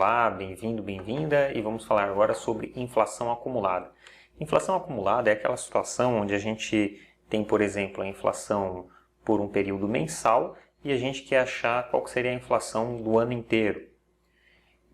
Olá, bem-vindo, bem-vinda, e vamos falar agora sobre inflação acumulada. Inflação acumulada é aquela situação onde a gente tem, por exemplo, a inflação por um período mensal e a gente quer achar qual seria a inflação do ano inteiro.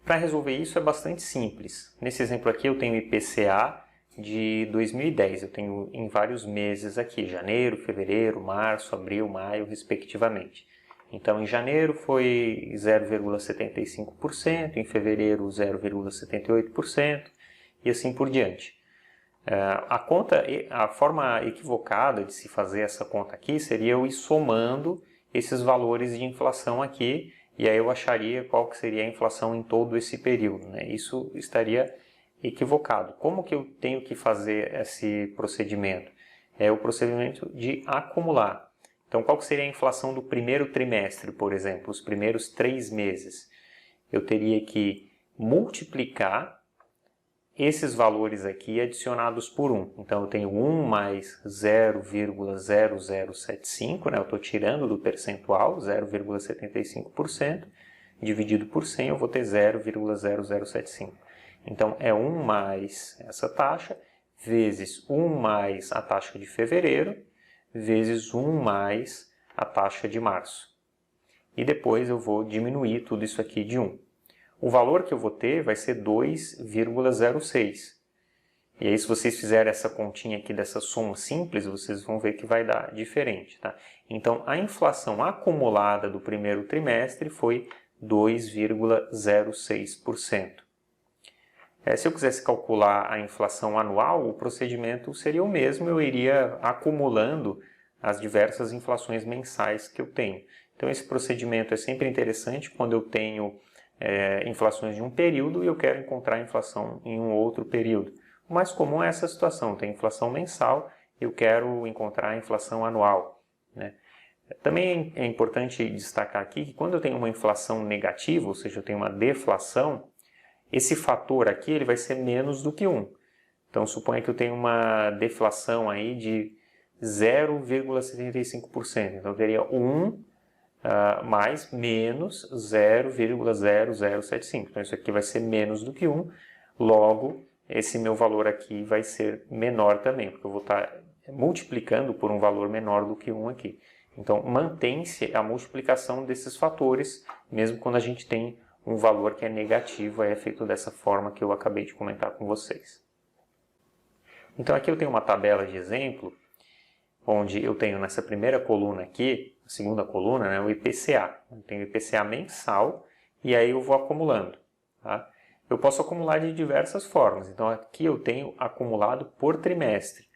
Para resolver isso é bastante simples. Nesse exemplo aqui eu tenho o IPCA de 2010, eu tenho em vários meses aqui, janeiro, fevereiro, março, abril, maio, respectivamente. Então, em janeiro foi 0,75%, em fevereiro 0,78% e assim por diante. A forma equivocada de se fazer essa conta aqui seria eu ir somando esses valores de inflação aqui e aí eu acharia qual que seria a inflação em todo esse período, né? Isso estaria equivocado. Como que eu tenho que fazer esse procedimento? É o procedimento de acumular. Então, qual que seria a inflação do primeiro trimestre, por exemplo, os primeiros 3 meses? Eu teria que multiplicar esses valores aqui adicionados por 1. Então, eu tenho 1 mais 0,0075, né? Eu estou tirando do percentual, 0,75%, dividido por 100, eu vou ter 0,0075. Então, é 1 mais essa taxa, vezes 1 mais a taxa de fevereiro, vezes 1 mais a taxa de março. E depois eu vou diminuir tudo isso aqui de 1. O valor que eu vou ter vai ser 2,06. E aí, se vocês fizerem essa continha aqui dessa soma simples, vocês vão ver que vai dar diferente, tá? Então, a inflação acumulada do primeiro trimestre foi 2,06%. Se eu quisesse calcular a inflação anual, o procedimento seria o mesmo, eu iria acumulando as diversas inflações mensais que eu tenho. Então esse procedimento é sempre interessante quando eu tenho inflações de um período e eu quero encontrar a inflação em um outro período. O mais comum é essa situação, tem inflação mensal e eu quero encontrar a inflação anual, né? Também é importante destacar aqui que quando eu tenho uma inflação negativa, ou seja, eu tenho uma deflação, esse fator aqui ele vai ser menos do que 1. Então, suponha que eu tenho uma deflação aí de 0,75%. Então, eu teria 1 mais menos 0,0075. Então, isso aqui vai ser menos do que 1. Logo, esse meu valor aqui vai ser menor também, porque eu vou estar multiplicando por um valor menor do que 1 aqui. Então, mantém-se a multiplicação desses fatores, mesmo quando a gente tem um valor que é negativo, é feito dessa forma que eu acabei de comentar com vocês. Então aqui eu tenho uma tabela de exemplo, onde eu tenho nessa primeira coluna aqui, a segunda coluna, né, o IPCA. Eu tenho o IPCA mensal e aí eu vou acumulando, tá? Eu posso acumular de diversas formas. Então aqui eu tenho acumulado por trimestre,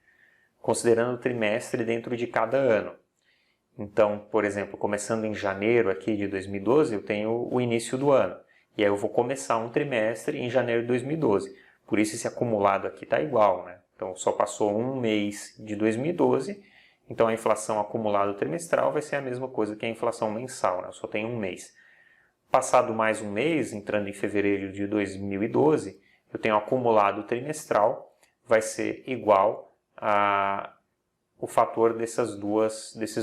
considerando o trimestre dentro de cada ano. Então, por exemplo, começando em janeiro aqui de 2012, eu tenho o início do ano. E aí eu vou começar um trimestre em janeiro de 2012. Por isso esse acumulado aqui está igual, né? Então, só passou um mês de 2012, então a inflação acumulada trimestral vai ser a mesma coisa que a inflação mensal, né? Eu só tenho um mês. Passado mais um mês, entrando em fevereiro de 2012, eu tenho acumulado trimestral, vai ser igual a o fator desses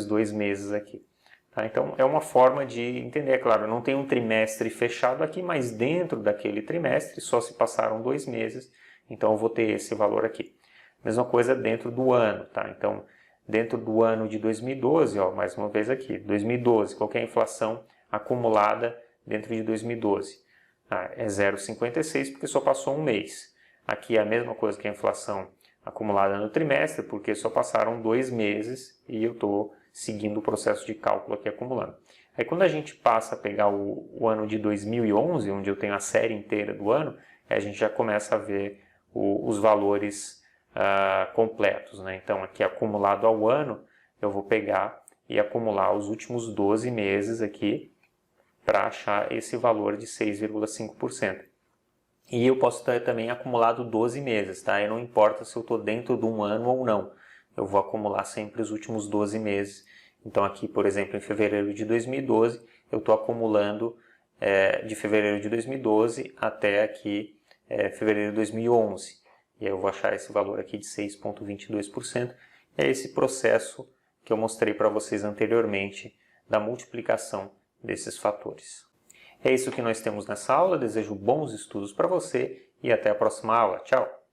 2 meses aqui. Tá? Então, é uma forma de entender, é claro, não tem um trimestre fechado aqui, mas dentro daquele trimestre só se passaram 2 meses, então eu vou ter esse valor aqui. Mesma coisa dentro do ano, tá? Então, dentro do ano de 2012, ó, mais uma vez aqui, 2012, qual que é a inflação acumulada dentro de 2012? É 0,56 porque só passou um mês. Aqui é a mesma coisa que a inflação acumulada no trimestre, porque só passaram 2 meses e eu estou seguindo o processo de cálculo aqui acumulando. Aí quando a gente passa a pegar o ano de 2011, onde eu tenho a série inteira do ano, a gente já começa a ver os valores completos, né? Então aqui acumulado ao ano, eu vou pegar e acumular os últimos 12 meses aqui para achar esse valor de 6,5%. E eu posso ter também acumulado 12 meses, tá? E não importa se eu estou dentro de um ano ou não. Eu vou acumular sempre os últimos 12 meses. Então aqui, por exemplo, em fevereiro de 2012, eu estou acumulando de fevereiro de 2012 até aqui fevereiro de 2011. E aí eu vou achar esse valor aqui de 6,22%. É esse processo que eu mostrei para vocês anteriormente da multiplicação desses fatores. É isso que nós temos nessa aula. Desejo bons estudos para você e até a próxima aula. Tchau!